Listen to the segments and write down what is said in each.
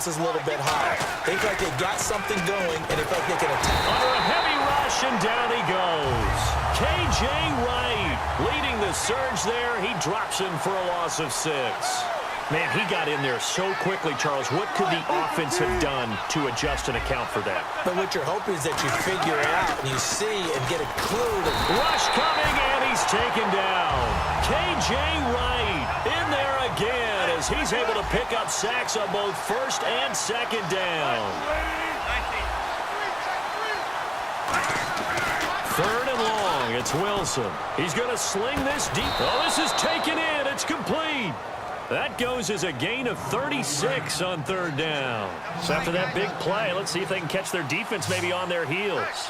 confidence is a little bit higher. They feel like they got something going, and they feel like they can attack. Under a heavy rush, and down he goes. K.J. Wright leading the surge there. He drops him for a loss of 6. Man, he got in there so quickly, Charles. What could the offense have done to adjust and account for that? But what you're hoping is that you figure it out and you see and get a clue. Rush coming, and he's taken down. K.J. Wright in there again as he's able to pick up sacks on both first and second down. Third and long, it's Wilson. He's going to sling this deep. Oh, this is taken in. It's complete. That goes as a gain of 36 on third down. So after that big play, let's see if they can catch their defense maybe on their heels.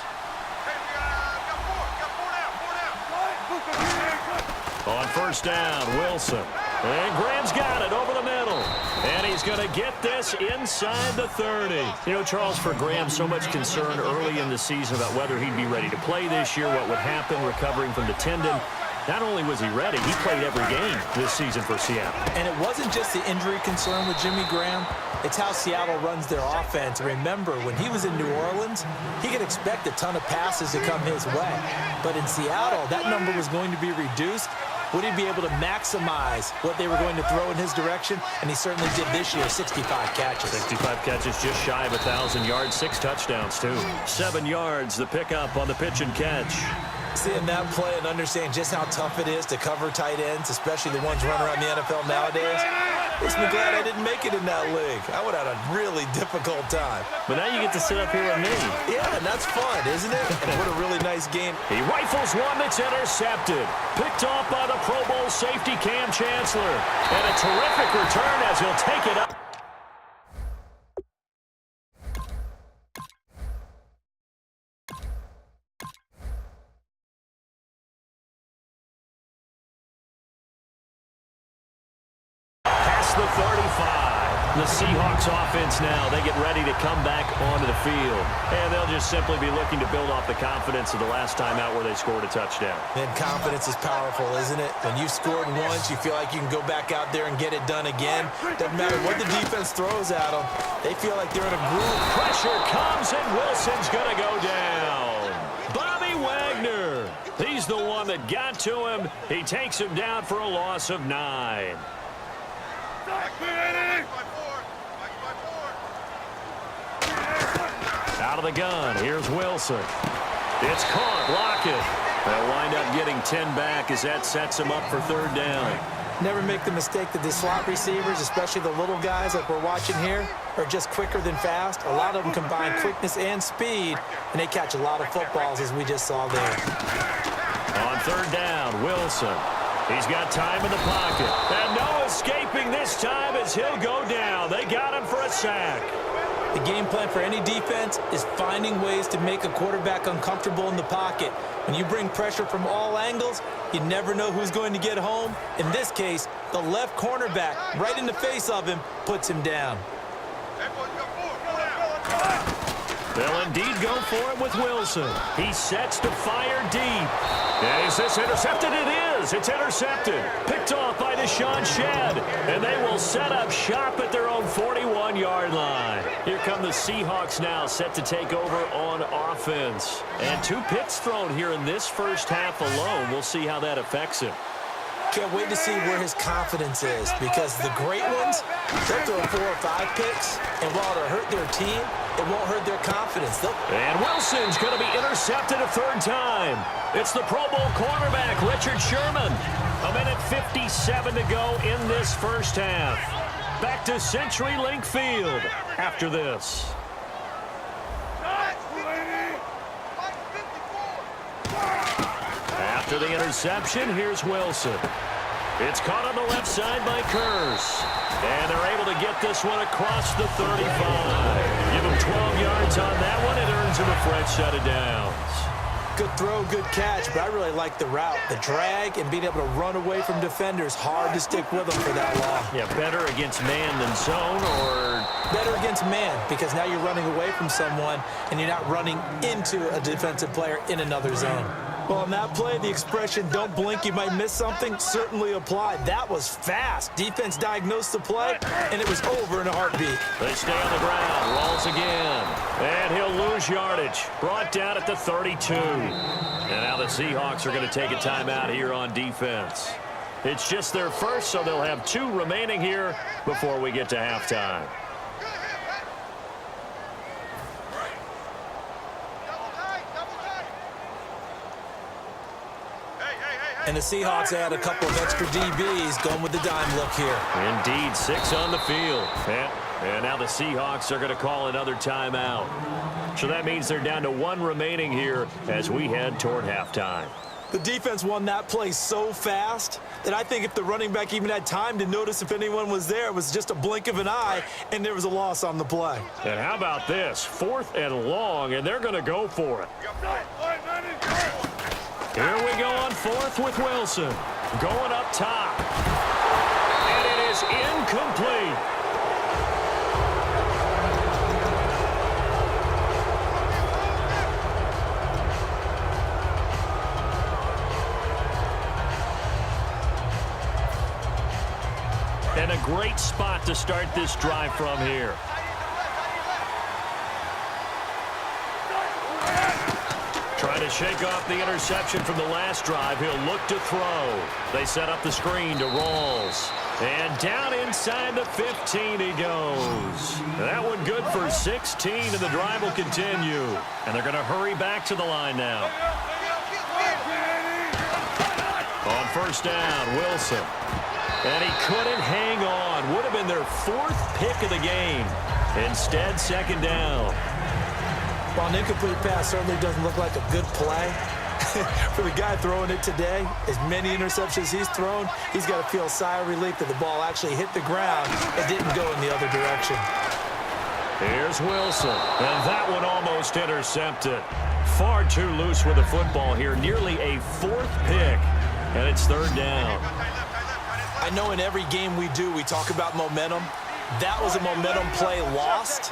On first down, Wilson. And Graham's got it over the middle. And he's going to get this inside the 30. You know, Charles, for Graham, so much concern early in the season about whether he'd be ready to play this year, what would happen recovering from the tendon. Not only was he ready, he played every game this season for Seattle. And it wasn't just the injury concern with Jimmy Graham. It's how Seattle runs their offense. Remember, when he was in New Orleans, he could expect a ton of passes to come his way. But in Seattle, that number was going to be reduced. Would he be able to maximize what they were going to throw in his direction? And he certainly did this year, 65 catches. 65 catches, just shy of 1,000 yards, 6 touchdowns, too. 7 yards, the pickup on the pitch and catch. Seeing that play and understand just how tough it is to cover tight ends, especially the ones running around the NFL nowadays, makes me glad I didn't make it in that league. I would have had a really difficult time. But now you get to sit up here with me. Yeah, and that's fun, isn't it? And what a really nice game. He rifles one that's intercepted. Picked off by the Pro Bowl safety Cam Chancellor. And a terrific return as he'll take it up. The 35. The Seahawks offense now, they get ready to come back onto the field. And they'll just simply be looking to build off the confidence of the last time out where they scored a touchdown. And confidence is powerful, isn't it? When you've scored once, you feel like you can go back out there and get it done again. Doesn't matter what the defense throws at them. They feel like they're in a groove. Pressure comes, and Wilson's going to go down. Bobby Wagner. He's the one that got to him. He takes him down for a loss of 9. Out of the gun, here's Wilson. It's caught, Lockett. They'll wind up getting 10 back as that sets him up for third down. Never make the mistake that the slot receivers, especially the little guys like we're watching here, are just quicker than fast. A lot of them combine quickness and speed, and they catch a lot of footballs, as we just saw there. On third down, Wilson. He's got time in the pocket. And no escaping this time as he'll go down. They got him for a sack. The game plan for any defense is finding ways to make a quarterback uncomfortable in the pocket. When you bring pressure from all angles, you never know who's going to get home. In this case, the left cornerback, right in the face of him, puts him down. They'll indeed go for it with Wilson. He sets to fire deep. And is this intercepted? It is. It's intercepted. Picked off by Deshaun Shedd. And they will set up shop at their own 41-yard line. Here come the Seahawks now, set to take over on offense. And 2 picks thrown here in this first half alone. We'll see how that affects him. Can't wait to see where his confidence is, because the great ones, they'll throw 4 or 5 picks, and while it'll hurt their team, it won't hurt their confidence. And Wilson's going to be intercepted a third time. It's the Pro Bowl cornerback, Richard Sherman. A minute 57 to go in this first half. Back to CenturyLink Field after this. After the interception, here's Wilson. It's caught on the left side by Curse. And they're able to get this one across the 35. Give him 12 yards on that one. It earns him a fresh set of downs. Good throw, good catch, but I really like the route. The drag and being able to run away from defenders, hard to stick with them for that long. Yeah, better against man than zone, or? Better against man, because now you're running away from someone and you're not running into a defensive player in another zone. Well, on that play, the expression, don't blink, you might miss something, certainly applied. That was fast. Defense diagnosed the play, and it was over in a heartbeat. They stay on the ground. Rolls again. And he'll lose yardage. Brought down at the 32. And now the Seahawks are going to take a timeout here on defense. It's just their first, so they'll have 2 remaining here before we get to halftime. And the Seahawks add a couple of extra DBs going with the dime look here. Indeed, 6 on the field. And now the Seahawks are going to call another timeout. So that means they're down to 1 remaining here as we head toward halftime. The defense won that play so fast that I think if the running back even had time to notice if anyone was there, it was just a blink of an eye, and there was a loss on the play. And how about this? 4th and long, and they're going to go for it. Here we go on 4th with Wilson. Going up top. And it is incomplete. And a great spot to start this drive from here. Trying to shake off the interception from the last drive. He'll look to throw. They set up the screen to Rawls. And down inside the 15 he goes. That one good for 16, and the drive will continue. And they're going to hurry back to the line now. On first down, Wilson. And he couldn't hang on. Would have been their 4th pick of the game. Instead, second down. While an incomplete pass certainly doesn't look like a good play, for the guy throwing it today, as many interceptions he's thrown, he's got to feel a sigh of relief that the ball actually hit the ground and didn't go in the other direction. Here's Wilson, and that one almost intercepted. Far too loose with the football here, nearly a 4th pick, and it's 3rd down. I know in every game we do, we talk about momentum. That was a momentum play lost.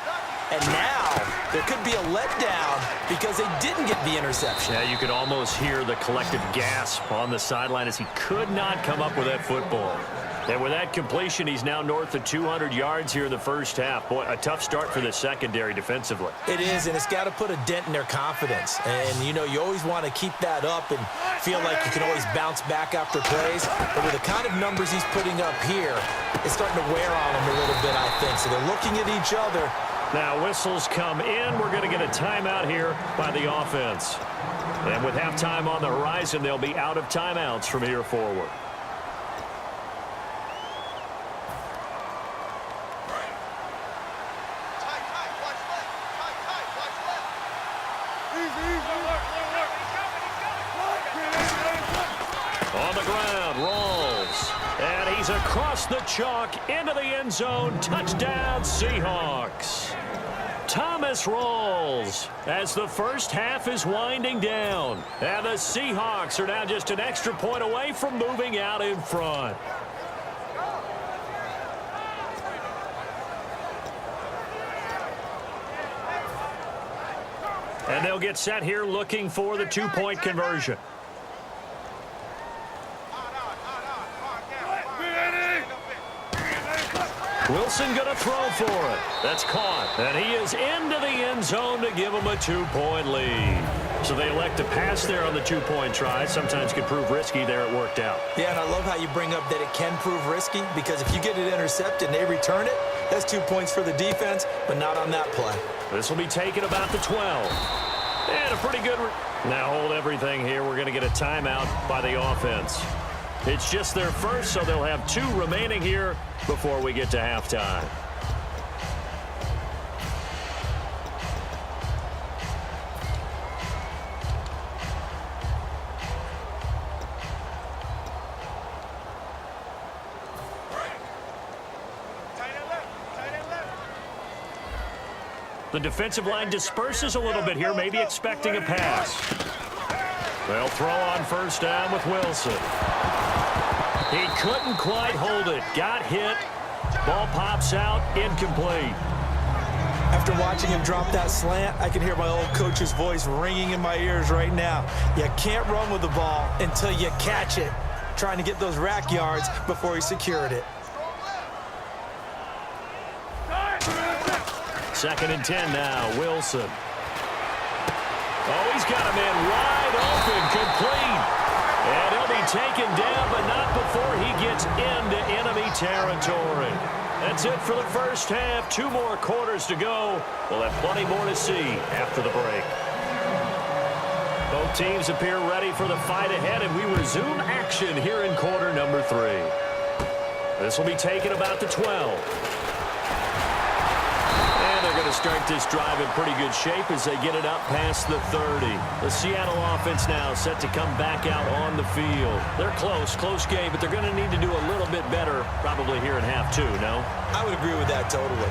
And now there could be a letdown because they didn't get the interception. Yeah, you could almost hear the collective gasp on the sideline as he could not come up with that football. And with that completion, he's now north of 200 yards here in the first half. Boy, a tough start for the secondary defensively. It is, and it's got to put a dent in their confidence. And, you know, you always want to keep that up and feel like you can always bounce back after plays. But with the kind of numbers he's putting up here, it's starting to wear on them a little bit, I think. So they're looking at each other. Now whistles come in. We're going to get a timeout here by the offense. And with halftime on the horizon, they'll be out of timeouts from here forward. On the ground, rolls. And he's across the chalk into the end zone. Touchdown, Seahawks. Thomas Rawls as the first half is winding down. And the Seahawks are now just an extra point away from moving out in front. And they'll get set here looking for the 2-point conversion. Wilson going to throw for it. That's caught. And he is into the end zone to give him a 2-point lead. So they elect to pass there on the 2-point try. Sometimes can prove risky. There it worked out. Yeah, and I love how you bring up that it can prove risky, because if you get it intercepted and they return it, that's 2 points for the defense, but not on that play. This will be taken about the 12. And a pretty good... Now hold everything here. We're going to get a timeout by the offense. It's just their first, so they'll have 2 remaining here before we get to halftime. The defensive line disperses a little bit here, maybe expecting a pass. They'll throw on first down with Wilson. He couldn't quite hold it. Got hit. Ball pops out. Incomplete. After watching him drop that slant, I can hear my old coach's voice ringing in my ears right now. You can't run with the ball until you catch it. Trying to get those rack yards before he secured it. 2nd and 10 now, Wilson. Oh, he's got a man wide open, complete. And he'll be taken down, but not before he gets into enemy territory. That's it for the first half. 2 more quarters to go. We'll have plenty more to see after the break. Both teams appear ready for the fight ahead, and we resume action here in quarter number 3. This will be taken about the 12. And they're going to start this drive in pretty good shape as they get it up past the 30. The Seattle offense now set to come back out on the field. They're close game, but they're going to need to do a little bit better probably here in half 2, no? I would agree with that totally.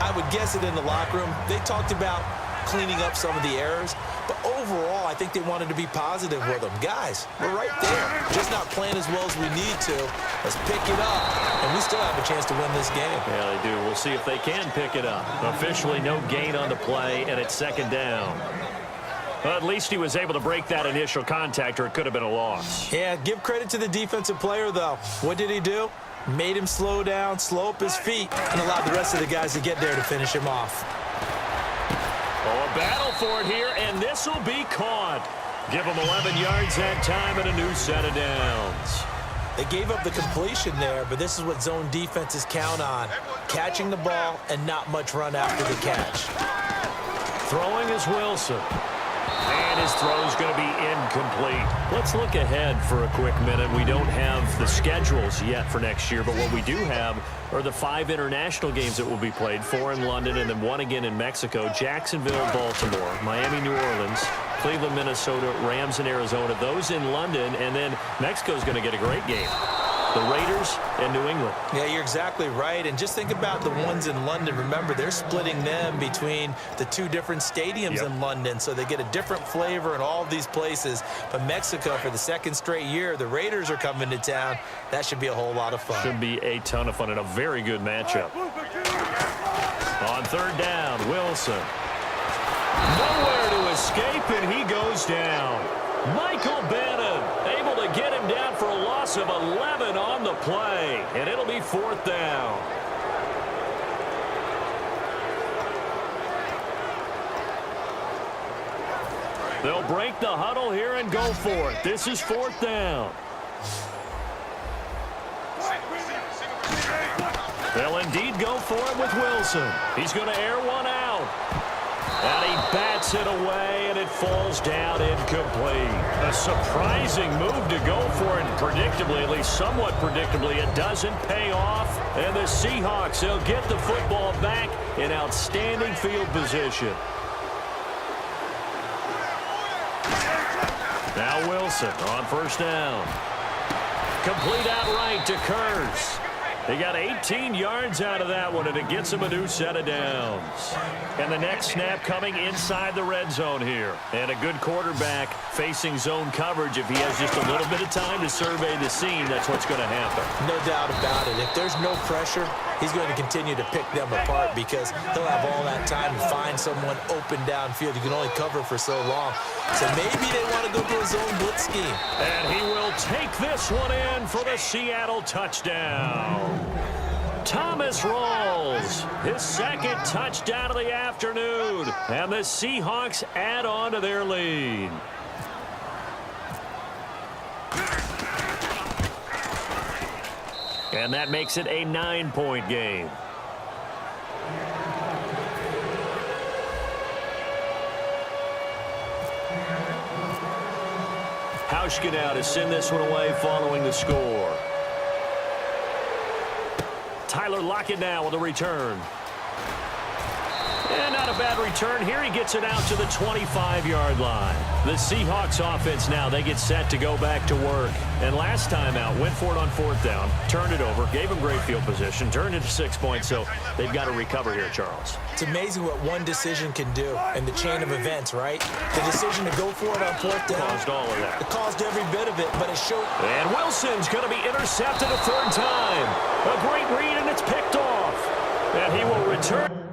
I would guess it in the locker room. They talked about cleaning up some of the errors, but overall, I think they wanted to be positive with them. Guys, we're right there. Just not playing as well as we need to. Let's pick it up, and we still have a chance to win this game. Yeah, they do. We'll see if they can pick it up. Officially, no gain on the play, and it's 2nd down. Well, at least he was able to break that initial contact, or it could have been a loss. Yeah, give credit to the defensive player, though. What did he do? Made him slow down, slow up his feet, and allowed the rest of the guys to get there to finish him off. Oh, a battle for it here, and this will be caught. Give them 11 yards that time and a new set of downs. They gave up the completion there, but this is what zone defenses count on. Catching the ball and not much run after the catch. Throwing is Wilson. And his throw is going to be incomplete. Let's look ahead for a quick minute. We don't have the schedules yet for next year, but what we do have are the 5 international games that will be played, 4 in London and then 1 again in Mexico, Jacksonville, Baltimore, Miami, New Orleans, Cleveland, Minnesota, Rams in Arizona, those in London, and then Mexico's going to get a great game. The Raiders and New England. Yeah, you're exactly right. And just think about the ones in London. Remember, they're splitting them between the 2 different stadiums in London, so they get a different flavor in all of these places. But Mexico, for the 2nd straight year, the Raiders are coming to town. That should be a whole lot of fun. Should be a ton of fun and a very good matchup. On 3rd down, Wilson. Nowhere to escape, and he goes down. Michael Bannon able to get him down for a loss of 11 on the play, and it'll be 4th down. They'll break the huddle here and go for it. This is 4th down. They'll indeed go for it with Wilson. He's going to air one out. And he bats it away, and it falls down incomplete. A surprising move to go for it, and predictably, at least somewhat predictably, it doesn't pay off. And the Seahawks, they'll get the football back in outstanding field position. Now Wilson on 1st down. Complete outright to Kurtz. They got 18 yards out of that one, and it gets them a new set of downs. And the next snap coming inside the red zone here. And a good quarterback facing zone coverage. If he has just a little bit of time to survey the scene, that's what's going to happen. No doubt about it. If there's no pressure, he's going to continue to pick them apart because he'll have all that time to find someone open downfield. You can only cover for so long. So maybe they want to go to a zone blitz scheme. And he will take this one in for the Seattle touchdown. Thomas Rawls, his 2nd touchdown of the afternoon. And the Seahawks add on to their lead. And that makes it a 9-point game. Hauschka now to send this one away following the score. Tyler Lockett now with a return. And not a bad return here. He gets it out to the 25-yard line. The Seahawks offense now, they get set to go back to work. And last time out, went for it on 4th down, turned it over, gave them great field position, turned it to 6 points, so they've got to recover here, Charles. It's amazing what one decision can do in the chain of events, right? The decision to go for it on 4th down. Caused all of that. It caused every bit of it, but it showed. And Wilson's going to be intercepted a 3rd time. A great read, and it's picked off. And he will return.